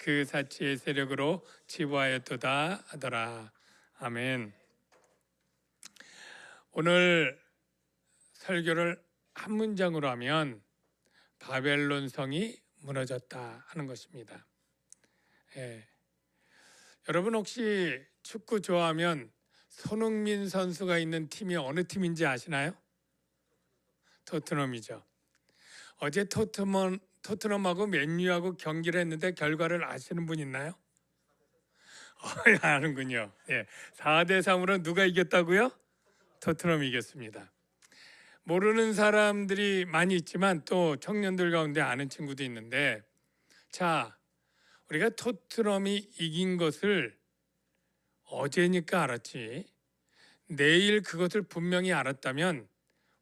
그 사치의 세력으로 지부하였도다 하더라. 아멘. 오늘 설교를 한 문장으로 하면 바벨론 성이 무너졌다 하는 것입니다. 예. 여러분 혹시 축구 좋아하면 손흥민 선수가 있는 팀이 어느 팀인지 아시나요? 토트넘이죠. 어제 토트넘하고 맨유하고 경기를 했는데 결과를 아시는 분 있나요? 아는군요. 예. 4대3으로 누가 이겼다고요? 토트넘이 이겼습니다. 모르는 사람들이 많이 있지만 또 청년들 가운데 아는 친구도 있는데, 자, 우리가 토트넘이 이긴 것을 어제니까 알았지, 내일 그것을 분명히 알았다면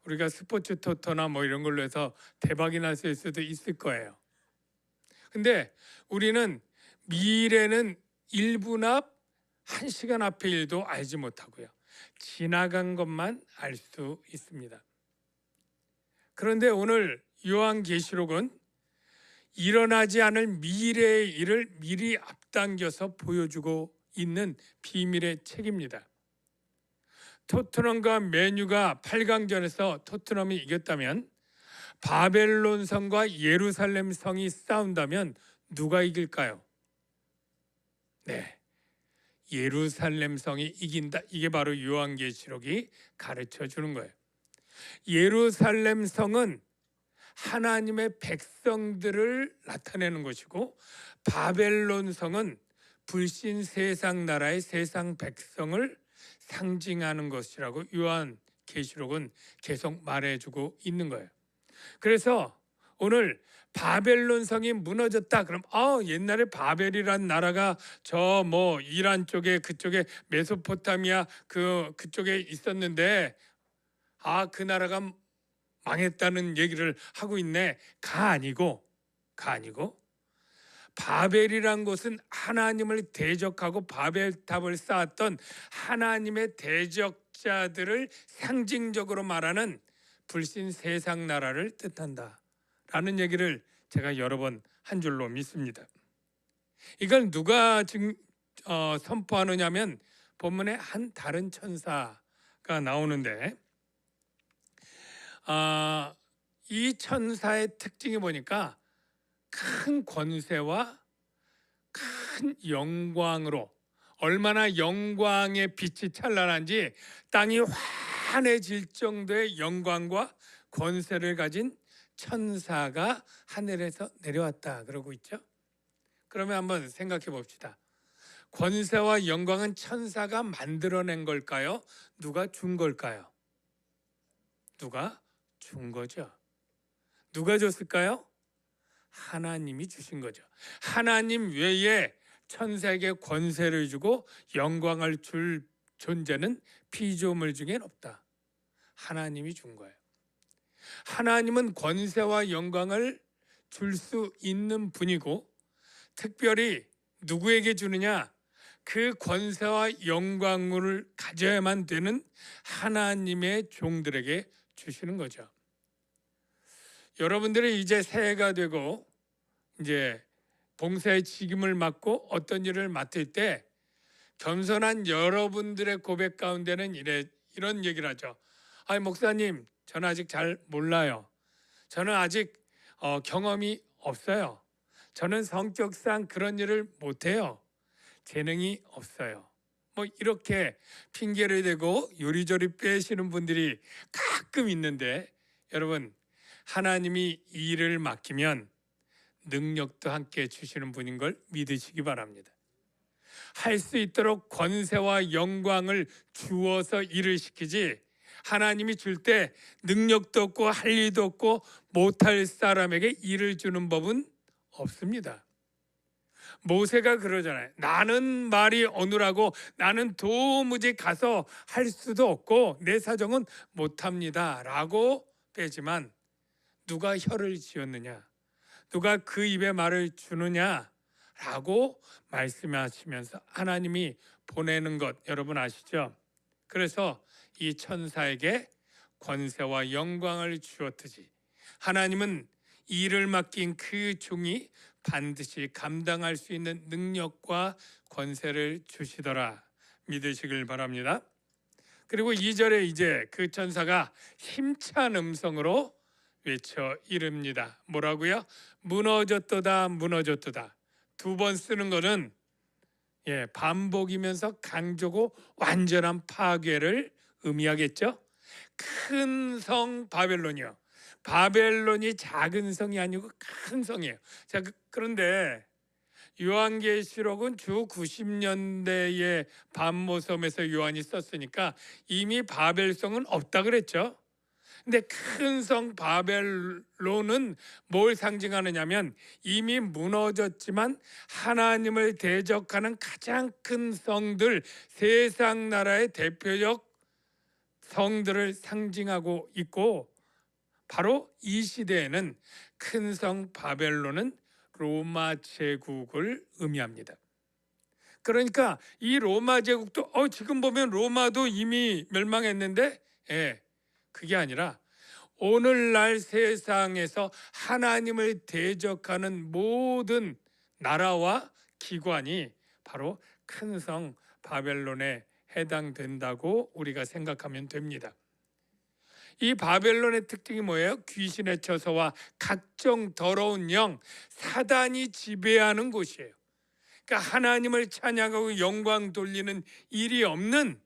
우리가 스포츠 토토나 뭐 이런 걸로 해서 대박이 났을 수도 있을 거예요. 근데 우리는 미래는 1분 앞, 1시간 앞의 일도 알지 못하고요. 지나간 것만 알 수 있습니다. 그런데 오늘 요한계시록은 일어나지 않을 미래의 일을 미리 앞당겨서 보여주고 있는 비밀의 책입니다. 토트넘과 맨유가 8강전에서 토트넘이 이겼다면, 바벨론 성과 예루살렘 성이 싸운다면 누가 이길까요? 네, 예루살렘 성이 이긴다. 이게 바로 요한계시록이 가르쳐 주는 거예요. 예루살렘 성은 하나님의 백성들을 나타내는 것이고, 바벨론 성은 불신 세상 나라의 세상 백성을 상징하는 것이라고 요한계시록은 계속 말해주고 있는 거예요. 그래서 오늘 바벨론 성이 무너졌다 그럼 옛날에 바벨이란 나라가 저 뭐 이란 쪽에 그쪽에 메소포타미아 그쪽에 있었는데 그 나라가 망했다는 얘기를 하고 있네. 아니고 바벨이란 곳은 하나님을 대적하고 바벨탑을 쌓았던 하나님의 대적자들을 상징적으로 말하는 불신 세상 나라를 뜻한다 라는 얘기를 제가 여러 번 한 줄로 믿습니다. 이걸 누가 선포하느냐면 본문에 한 다른 천사가 나오는데, 이 천사의 특징이 보니까 큰 권세와 큰 영광으로, 얼마나 영광의 빛이 찬란한지 땅이 환해질 정도의 영광과 권세를 가진 천사가 하늘에서 내려왔다 그러고 있죠. 그러면 한번 생각해 봅시다. 권세와 영광은 천사가 만들어낸 걸까요? 누가 준 걸까요? 누가 준 거죠. 누가 줬을까요? 하나님이 주신 거죠. 하나님 외에 천사에게 권세를 주고 영광을 줄 존재는 피조물 중엔 없다. 하나님이 준 거예요. 하나님은 권세와 영광을 줄 수 있는 분이고, 특별히 누구에게 주느냐? 그 권세와 영광을 가져야만 되는 하나님의 종들에게 주시는 거죠. 여러분들이 이제 새해가 되고 이제 봉사의 직임을 맡고 어떤 일을 맡을 때 겸손한 여러분들의 고백 가운데는 이런 얘기를 하죠. 목사님, 저는 아직 잘 몰라요. 저는 아직 경험이 없어요. 저는 성격상 그런 일을 못해요. 재능이 없어요. 뭐 이렇게 핑계를 대고 요리조리 빼시는 분들이 가끔 있는데, 여러분, 하나님이 이 일을 맡기면 능력도 함께 주시는 분인 걸 믿으시기 바랍니다. 할 수 있도록 권세와 영광을 주어서 일을 시키지, 하나님이 줄 때 능력도 없고 할 일도 없고 못할 사람에게 일을 주는 법은 없습니다. 모세가 그러잖아요. 나는 말이 어눌하고 나는 도무지 가서 할 수도 없고 내 사정은 못합니다 라고 빼지만, 누가 혀를 지었느냐, 누가 그 입에 말을 주느냐 라고 말씀하시면서 하나님이 보내는 것 여러분 아시죠? 그래서 이 천사에게 권세와 영광을 주었듯이 하나님은 일을 맡긴 그 종이 반드시 감당할 수 있는 능력과 권세를 주시더라 믿으시길 바랍니다. 그리고 2절에 이제 그 천사가 힘찬 음성으로 외쳐 이릅니다. 뭐라고요? 무너졌도다 무너졌도다. 두 번 쓰는 것은 반복이면서 강조고 완전한 파괴를 의미하겠죠. 큰 성 바벨론이요. 바벨론이 작은 성이 아니고 큰 성이에요. 자, 그런데 요한계시록은 주 90년대에 반모섬에서 요한이 썼으니까 이미 바벨성은 없다 그랬죠. 근데 큰 성 바벨론은 뭘 상징하느냐면 이미 무너졌지만 하나님을 대적하는 가장 큰 성들, 세상 나라의 대표적 성들을 상징하고 있고, 바로 이 시대에는 큰 성 바벨론은 로마 제국을 의미합니다. 그러니까 이 로마 제국도 지금 보면 로마도 이미 멸망했는데 그게 아니라 오늘날 세상에서 하나님을 대적하는 모든 나라와 기관이 바로 큰 성 바벨론에 해당된다고 우리가 생각하면 됩니다. 이 바벨론의 특징이 뭐예요? 귀신의 처소와 각종 더러운 영, 사단이 지배하는 곳이에요. 그러니까 하나님을 찬양하고 영광 돌리는 일이 없는,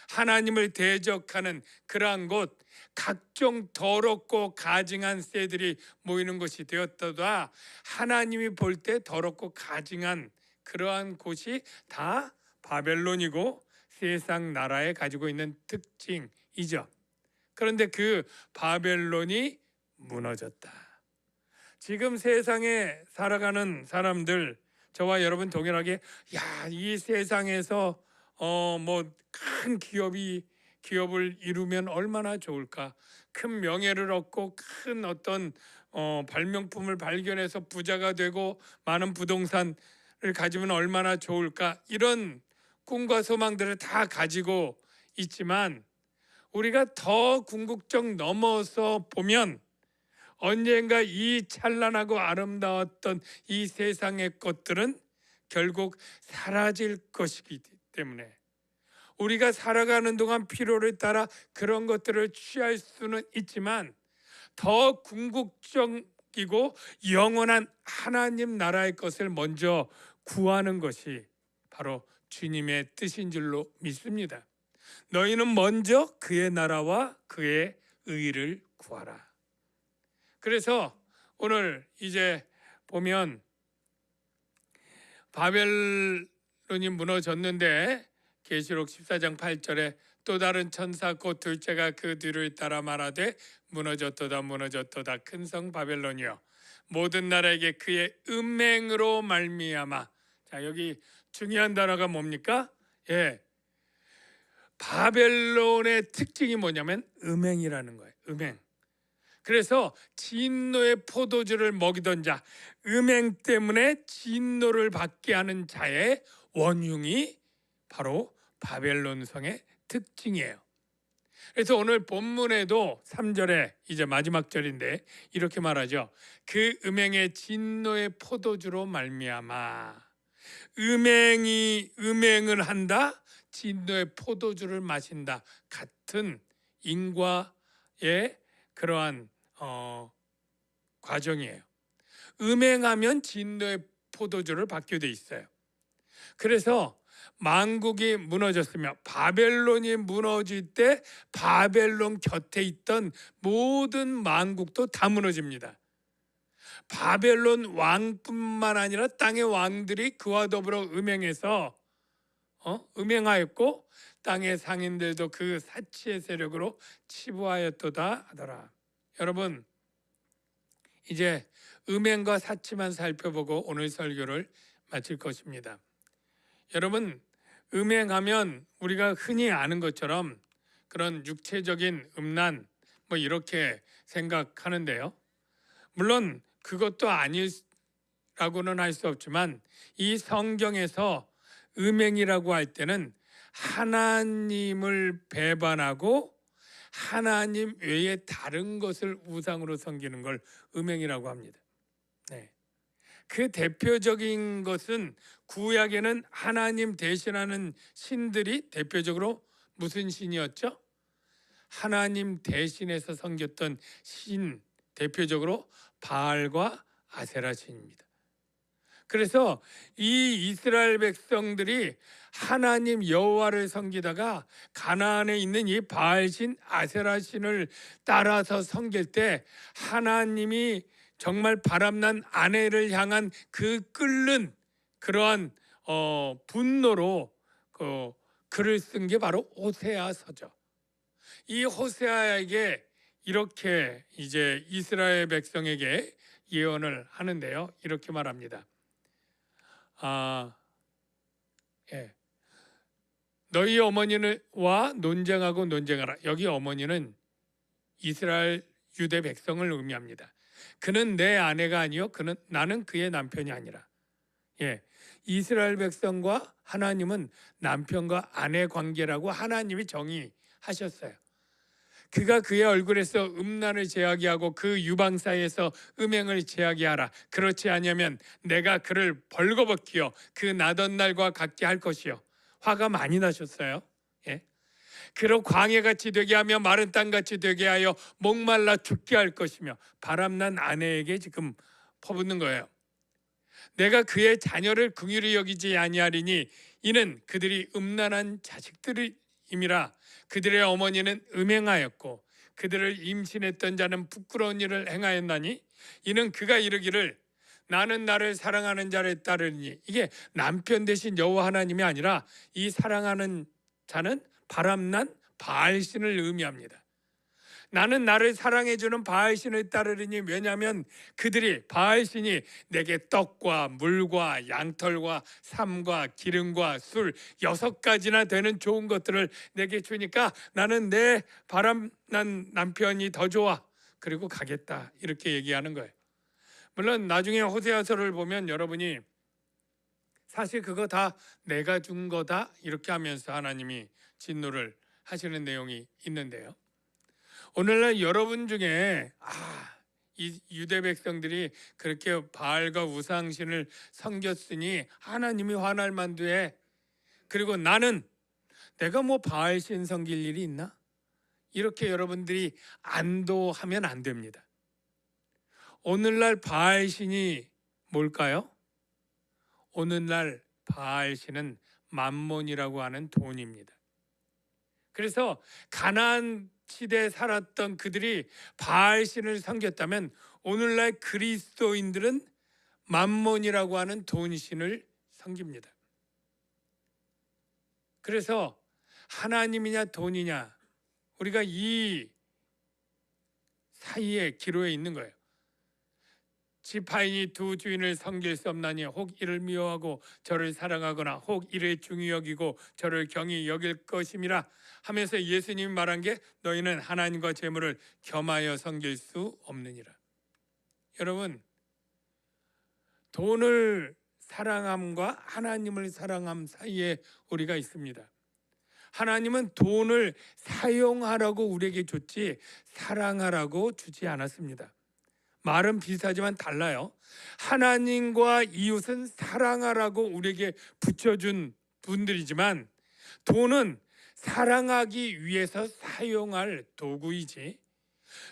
하나님을 대적하는 그러한 곳, 각종 더럽고 가증한 새들이 모이는 곳이 되었다가 하나님이 볼 때 더럽고 가증한 그러한 곳이 다 바벨론이고 세상 나라에 가지고 있는 특징이죠. 그런데 그 바벨론이 무너졌다. 지금 세상에 살아가는 사람들, 저와 여러분 동일하게 이 세상에서 큰 기업을 이루면 얼마나 좋을까? 큰 명예를 얻고 큰 어떤 발명품을 발견해서 부자가 되고 많은 부동산을 가지면 얼마나 좋을까? 이런 꿈과 소망들을 다 가지고 있지만 우리가 더 궁극적 넘어서 보면 언젠가 이 찬란하고 아름다웠던 이 세상의 것들은 결국 사라질 것이기 때문에 우리가 살아가는 동안 필요를 따라 그런 것들을 취할 수는 있지만 더 궁극적이고 영원한 하나님 나라의 것을 먼저 구하는 것이 바로 주님의 뜻인 줄로 믿습니다. 너희는 먼저 그의 나라와 그의 의를 구하라. 그래서 오늘 이제 보면 바벨론이 무너졌는데 계시록 14장 8절에 또 다른 천사 곧 둘째가 그 뒤를 따라 말하되 무너졌도다 무너졌도다 큰 성 바벨론이여 모든 나라에게 그의 음행으로 말미암아. 자, 여기 중요한 단어가 뭡니까? 바벨론의 특징이 뭐냐면 음행이라는 거예요. 음행. 그래서 진노의 포도주를 먹이던 자, 음행 때문에 진노를 받게 하는 자의 원흉이 바로 바벨론 성의 특징이에요. 그래서 오늘 본문에도 3절에 이제 마지막 절인데 이렇게 말하죠. 그 음행의 진노의 포도주로 말미암아. 음행을 한다, 진노의 포도주를 마신다 같은 인과의 그러한 과정이에요. 음행하면 진노의 포도주를 받게 돼 있어요. 그래서 만국이 무너졌으며 바벨론이 무너질 때 바벨론 곁에 있던 모든 만국도 다 무너집니다. 바벨론 왕뿐만 아니라 땅의 왕들이 그와 더불어 음행해서 음행하였고 땅의 상인들도 그 사치의 세력으로 치부하였도다 하더라. 여러분, 이제 음행과 사치만 살펴보고 오늘 설교를 마칠 것입니다. 여러분, 음행하면 우리가 흔히 아는 것처럼 그런 육체적인 음란 이렇게 생각하는데요. 물론 그것도 아니라고는 할 수 없지만 이 성경에서 음행이라고 할 때는 하나님을 배반하고 하나님 외에 다른 것을 우상으로 섬기는 걸 음행이라고 합니다. 그 대표적인 것은 구약에는 하나님 대신하는 신들이 대표적으로 무슨 신이었죠? 하나님 대신해서 섬겼던 신, 대표적으로 바알과 아세라 신입니다. 그래서 이 이스라엘 백성들이 하나님 여호와를 섬기다가 가나안에 있는 이 바알신 아세라 신을 따라서 섬길 때 하나님이 정말 바람난 아내를 향한 그 끓는 그러한 분노로 글을 쓴 게 바로 호세아서죠. 이 호세아에게 이렇게 이제 이스라엘 백성에게 예언을 하는데요. 이렇게 말합니다. 예. 너희 어머니와 논쟁하고 논쟁하라. 여기 어머니는 이스라엘 유대 백성을 의미합니다. 그는 내 아내가 아니요 나는 그의 남편이 아니라. 예. 이스라엘 백성과 하나님은 남편과 아내 관계라고 하나님이 정의하셨어요. 그가 그의 얼굴에서 음란을 제하게 하고 그 유방 사이에서 음행을 제하게 하라. 그렇지 아니하면 내가 그를 벌거벗기어 그 나던 날과 같게 할 것이요. 화가 많이 나셨어요. 예. 그로 광해같이 되게 하며 마른 땅같이 되게 하여 목말라 죽게 할 것이며, 바람난 아내에게 지금 퍼붓는 거예요. 내가 그의 자녀를 긍휼히 여기지 아니하리니 이는 그들이 음란한 자식들임이라. 그들의 어머니는 음행하였고 그들을 임신했던 자는 부끄러운 일을 행하였나니 이는 그가 이르기를 나는 나를 사랑하는 자를 따르니. 이게 남편 대신 여호와 하나님이 아니라 이 사랑하는 자는 바람난 바알신을 의미합니다. 나는 나를 사랑해주는 바알신을 따르리니, 왜냐하면 그들이 바알신이 내게 떡과 물과 양털과 삶과 기름과 술 6가지나 되는 좋은 것들을 내게 주니까 나는 내 바람난 남편이 더 좋아. 그리고 가겠다. 이렇게 얘기하는 거예요. 물론 나중에 호세아서를 보면 여러분이 사실 그거 다 내가 준 거다 이렇게 하면서 하나님이 진노를 하시는 내용이 있는데요. 오늘날 여러분 중에 이 유대 백성들이 그렇게 바알과 우상신을 섬겼으니 하나님이 화날 만두에, 그리고 나는 내가 뭐 바알신 섬길 일이 있나? 이렇게 여러분들이 안도하면 안 됩니다. 오늘날 바알신이 뭘까요? 오늘날 바알신은 만몬이라고 하는 돈입니다. 그래서 가나안 시대에 살았던 그들이 바알신을 섬겼다면 오늘날 그리스도인들은 만몬이라고 하는 돈신을 섬깁니다. 그래서 하나님이냐 돈이냐, 우리가 이 사이에 기로에 있는 거예요. 지파인이 두 주인을 섬길 수 없나니 혹 이를 미워하고 저를 사랑하거나 혹 이를 중히 여기고 저를 경히 여길 것임이라 하면서 예수님이 말한 게 너희는 하나님과 재물을 겸하여 섬길 수 없느니라. 여러분, 돈을 사랑함과 하나님을 사랑함 사이에 우리가 있습니다. 하나님은 돈을 사용하라고 우리에게 줬지 사랑하라고 주지 않았습니다. 말은 비슷하지만 달라요. 하나님과 이웃은 사랑하라고 우리에게 붙여준 분들이지만 돈은 사랑하기 위해서 사용할 도구이지,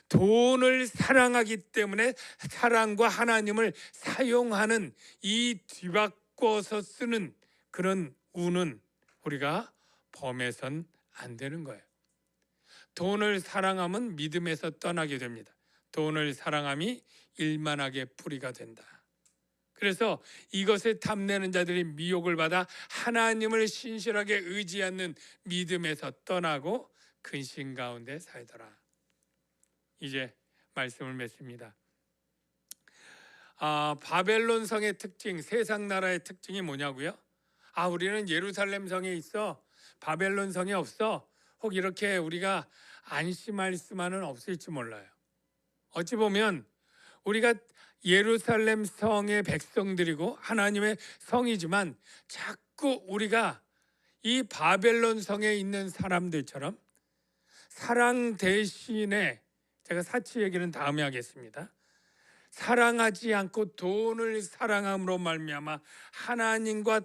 돈을 사랑하기 때문에 사랑과 하나님을 사용하는 이 뒤바꿔서 쓰는 그런 우는 우리가 범해선 안 되는 거예요. 돈을 사랑하면 믿음에서 떠나게 됩니다. 돈을 사랑함이 일만하게 뿌리가 된다. 그래서 이것에 탐내는 자들이 미혹을 받아 하나님을 신실하게 의지 않는 믿음에서 떠나고 근심 가운데 살더라. 이제 말씀을 맺습니다. 바벨론 성의 특징, 세상 나라의 특징이 뭐냐고요? 우리는 예루살렘 성에 있어, 바벨론 성에 없어. 혹 이렇게 우리가 안심할 수만은 없을지 몰라요. 어찌 보면 우리가 예루살렘 성의 백성들이고 하나님의 성이지만 자꾸 우리가 이 바벨론 성에 있는 사람들처럼 사랑 대신에, 제가 사치 얘기는 다음에 하겠습니다. 사랑하지 않고 돈을 사랑함으로 말미암아 하나님과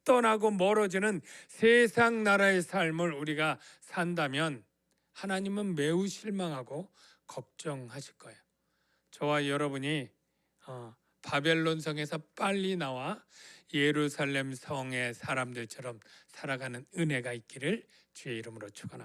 떠나고 멀어지는 세상 나라의 삶을 우리가 산다면 하나님은 매우 실망하고 걱정하실 거예요. 저와 여러분이 바벨론 성에서 빨리 나와 예루살렘 성의 사람들처럼 살아가는 은혜가 있기를 주의 이름으로 축원합니다.